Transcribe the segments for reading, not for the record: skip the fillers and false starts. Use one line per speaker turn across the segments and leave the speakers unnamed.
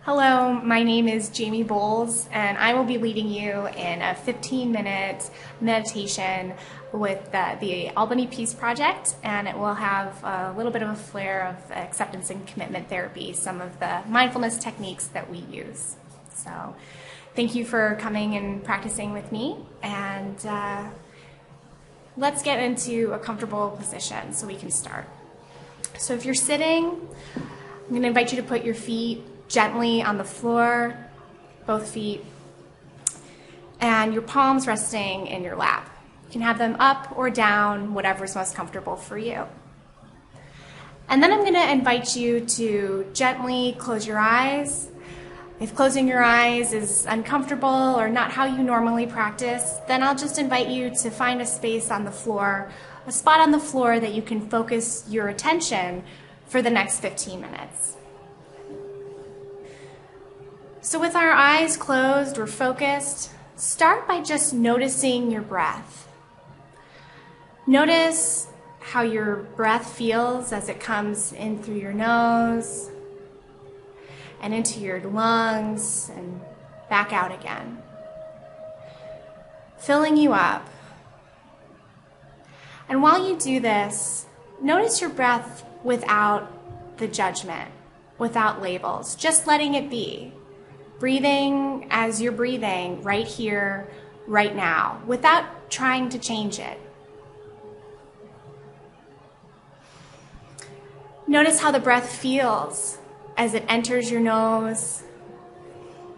Hello, my name is Jamie Bolles, and I will be leading you in a 15-minute meditation with the Albany Peace Project, and it will have a little bit of a flair of acceptance and commitment therapy, some of the mindfulness techniques that we use. So thank you for coming and practicing with me, and let's get into a comfortable position so we can start. So if you're sitting, I'm going to invite you to put your feet gently on the floor, both feet, and your palms resting in your lap. You can have them up or down, whatever's most comfortable for you. And then I'm going to invite you to gently close your eyes. If closing your eyes is uncomfortable or not how you normally practice, then I'll just invite you to find a space on the floor, a spot on the floor that you can focus your attention for the next 15 minutes. So with our eyes closed or focused, start by just noticing your breath. Notice how your breath feels as it comes in through your nose and into your lungs and back out again, filling you up. And while you do this, notice your breath without the judgment, without labels, just letting it be. Breathing as you're breathing right here, right now, without trying to change it. Notice how the breath feels as it enters your nose.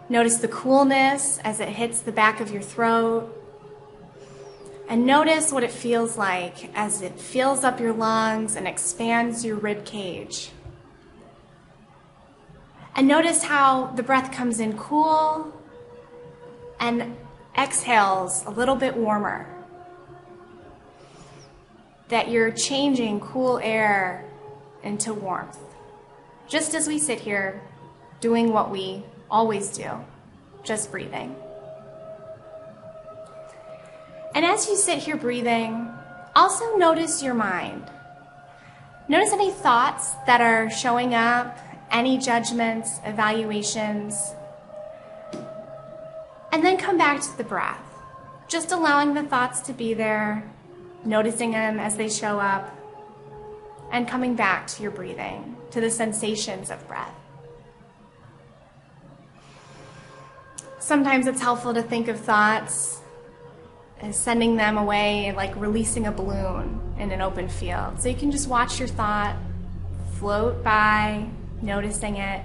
Notice the coolness as it hits the back of your throat. And notice what it feels like as it fills up your lungs and expands your rib cage. And notice how the breath comes in cool and exhales a little bit warmer. That you're changing cool air into warmth. Just as we sit here doing what we always do, just breathing. And as you sit here breathing, also notice your mind. Notice any thoughts that are showing up, any judgments, evaluations, and then come back to the breath. Just allowing the thoughts to be there, noticing them as they show up, and coming back to your breathing, to the sensations of breath. Sometimes it's helpful to think of thoughts as sending them away, like releasing a balloon in an open field. So you can just watch your thought float by, noticing it,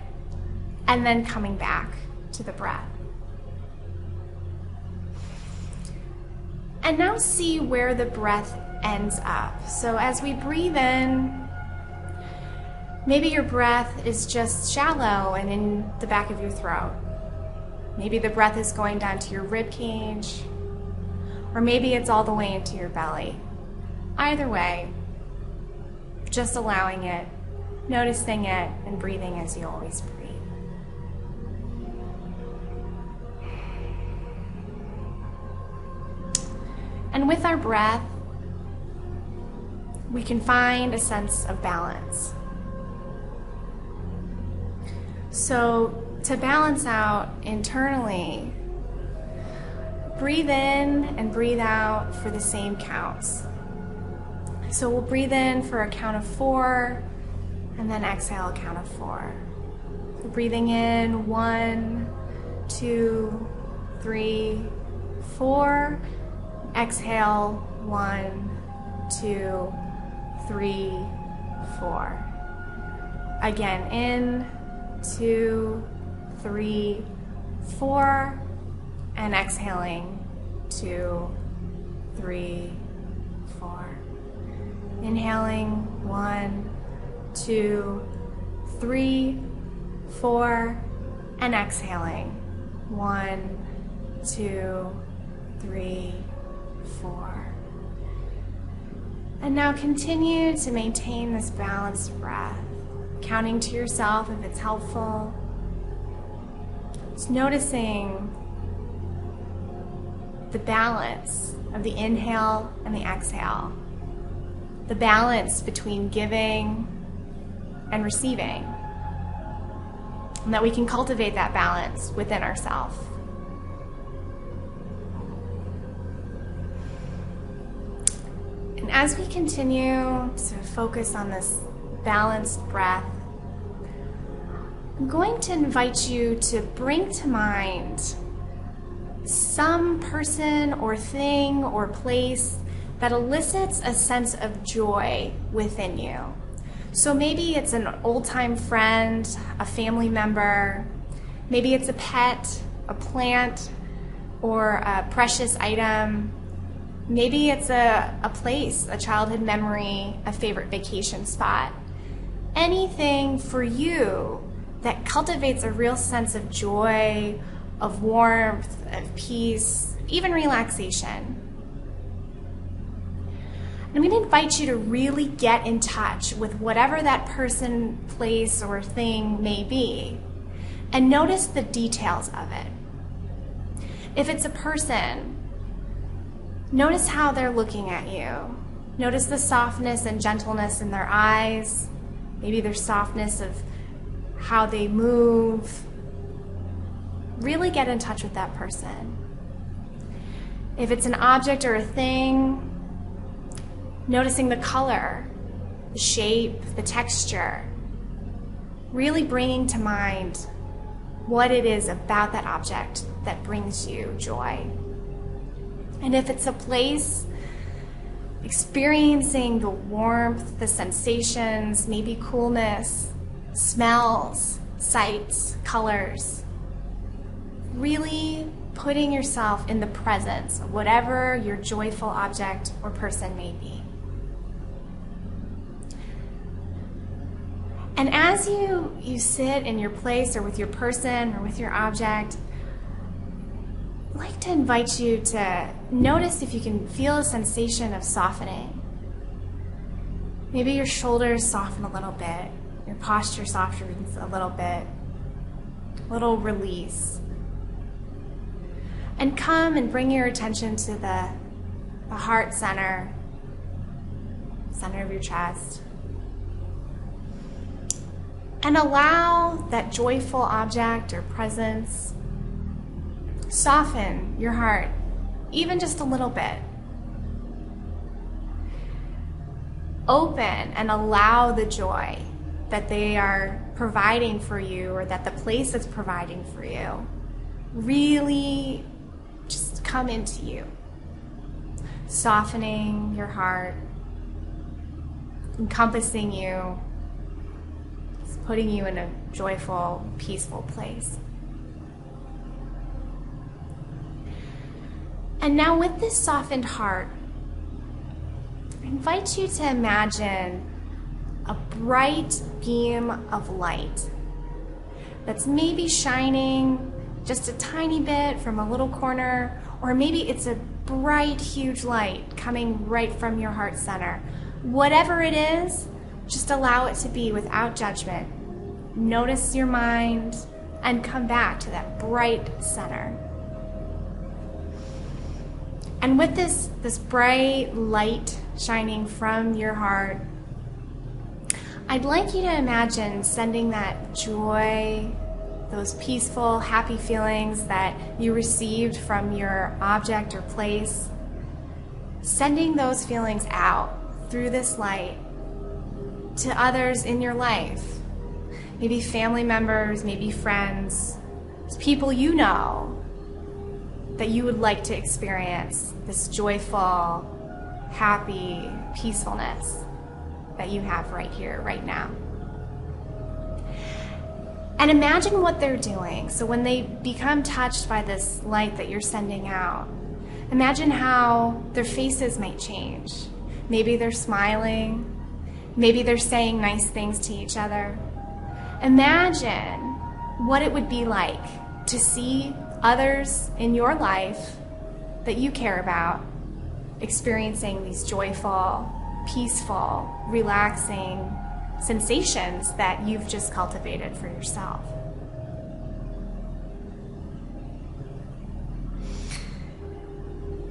and then coming back to the breath. And now see where the breath ends up. So as we breathe in, maybe your breath is just shallow and in the back of your throat. Maybe the breath is going down to your rib cage, or maybe it's all the way into your belly. Either way, just allowing it, noticing it, and breathing as you always breathe. And with our breath, we can find a sense of balance. So to balance out internally, breathe in and breathe out for the same counts. So we'll breathe in for a count of 4, and then exhale a count of 4. So breathing in, 1, 2, 3, 4. Exhale, 1, 2, 3, 4. Again, in, 2, 3, 4. And exhaling, 2, 3, 4. Inhaling, 1, 2, 3, 4, and exhaling, 1, 2, 3, 4. And now continue to maintain this balanced breath, counting to yourself if it's helpful. Just noticing the balance of the inhale and the exhale, the balance between giving and receiving. and that we can cultivate that balance within ourselves. And as we continue to focus on this balanced breath, I'm going to invite you to bring to mind some person or thing or place that elicits a sense of joy within you. So maybe it's an old-time friend, a family member, maybe it's a pet, a plant, or a precious item. Maybe it's a place, a childhood memory, a favorite vacation spot. Anything for you that cultivates a real sense of joy, of warmth, of peace, even relaxation. I'm going to invite you to really get in touch with whatever that person, place, or thing may be, and notice the details of it. If it's a person, notice how they're looking at you. Notice the softness and gentleness in their eyes, maybe their softness of how they move. Really get in touch with that person. If it's an object or a thing, noticing the color, the shape, the texture, really bringing to mind what it is about that object that brings you joy. And if it's a place, experiencing the warmth, the sensations, maybe coolness, smells, sights, colors, really putting yourself in the presence of whatever your joyful object or person may be. And as you sit in your place or with your person or with your object, I'd like to invite you to notice if you can feel a sensation of softening. Maybe your shoulders soften a little bit, your posture softens a little bit, a little release. And come and bring your attention to the heart center of your chest. And allow that joyful object or presence soften your heart, even just a little bit. Open and allow the joy that they are providing for you, or that the place is providing for you, really just come into you, softening your heart, encompassing you, putting you in a joyful, peaceful place. And now with this softened heart, I invite you to imagine a bright beam of light that's maybe shining just a tiny bit from a little corner, or maybe it's a bright, huge light coming right from your heart center. Whatever it is, just allow it to be without judgment. Notice your mind and come back to that bright center. And with this bright light shining from your heart, I'd like you to imagine sending that joy, those peaceful, happy feelings that you received from your object or place, sending those feelings out through this light to others in your life. Maybe family members, maybe friends, people you know that you would like to experience this joyful, happy peacefulness that you have right here, right now. And imagine what they're doing. So when they become touched by this light that you're sending out, imagine how their faces might change. Maybe they're smiling. Maybe they're saying nice things to each other. Imagine what it would be like to see others in your life that you care about experiencing these joyful, peaceful, relaxing sensations that you've just cultivated for yourself.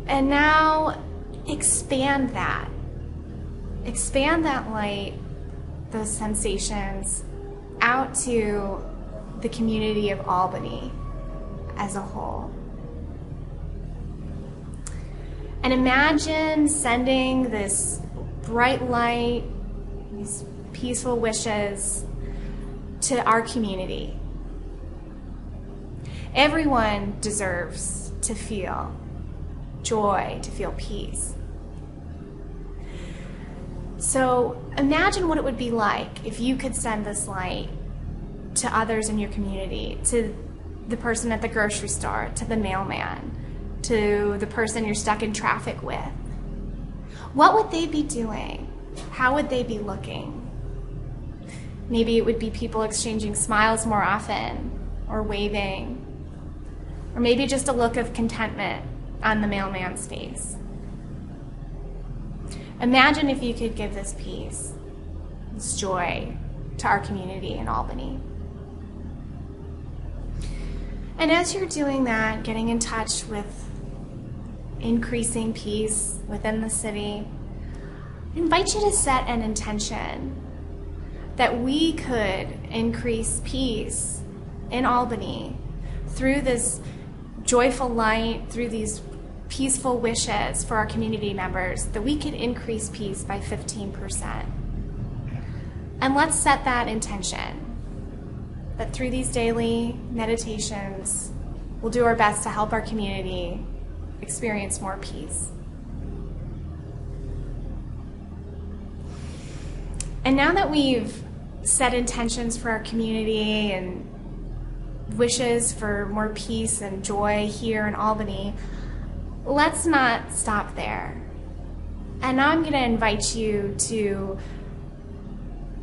And now expand that. Expand that light, those sensations, out to the community of Albany as a whole. And imagine sending this bright light, these peaceful wishes to our community. Everyone deserves to feel joy, to feel peace. So imagine what it would be like if you could send this light to others in your community, to the person at the grocery store, to the mailman, to the person you're stuck in traffic with. What would they be doing? How would they be looking? Maybe it would be people exchanging smiles more often, or waving, or maybe just a look of contentment on the mailman's face. Imagine if you could give this peace, this joy to our community in Albany. And as you're doing that, getting in touch with increasing peace within the city, I invite you to set an intention that we could increase peace in Albany through this joyful light, through these peaceful wishes for our community members, that we could increase peace by 15%. And let's set that intention, that through these daily meditations, we'll do our best to help our community experience more peace. And now that we've set intentions for our community and wishes for more peace and joy here in Albany, let's not stop there. And now I'm going to invite you to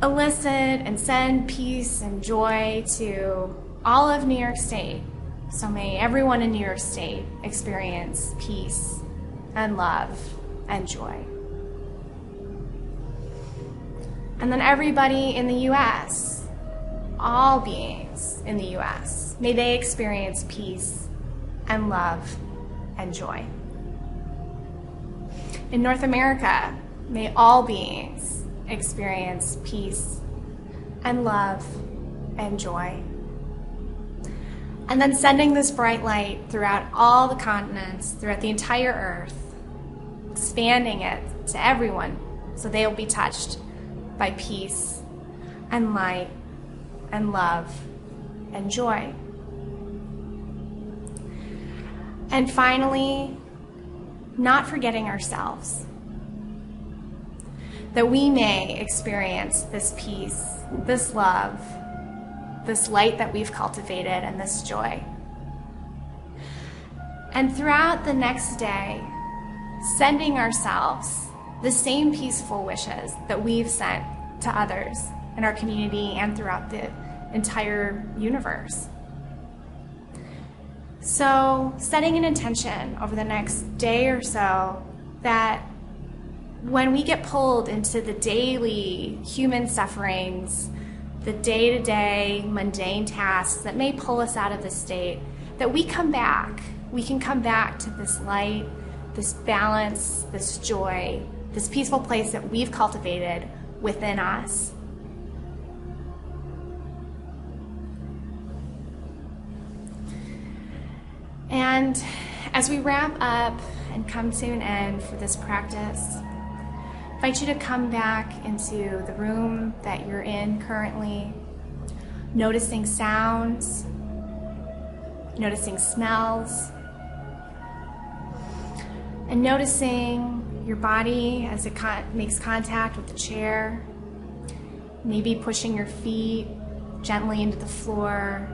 elicit and send peace and joy to all of New York State. So may everyone in New York State experience peace and love and joy. And then everybody in the U.S., all beings in the U.S., may they experience peace and love and joy. In North America, may all beings experience peace and love and joy. And then sending this bright light throughout all the continents, throughout the entire earth, expanding it to everyone so they will be touched by peace and light and love and joy. And finally, not forgetting ourselves, that we may experience this peace, this love, this light that we've cultivated, and this joy. And throughout the next day, sending ourselves the same peaceful wishes that we've sent to others in our community and throughout the entire universe. So, setting an intention over the next day or so that when we get pulled into the daily human sufferings, the day-to-day mundane tasks that may pull us out of this state, that we come back. We can come back to this light, this balance, this joy, this peaceful place that we've cultivated within us. And as we wrap up and come to an end for this practice, I invite you to come back into the room that you're in currently, noticing sounds, noticing smells, and noticing your body as it makes contact with the chair, maybe pushing your feet gently into the floor,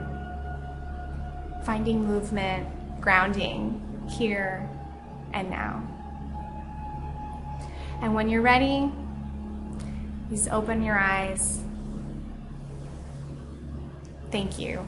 finding movement, grounding here and now. And when you're ready, just open your eyes. Thank you.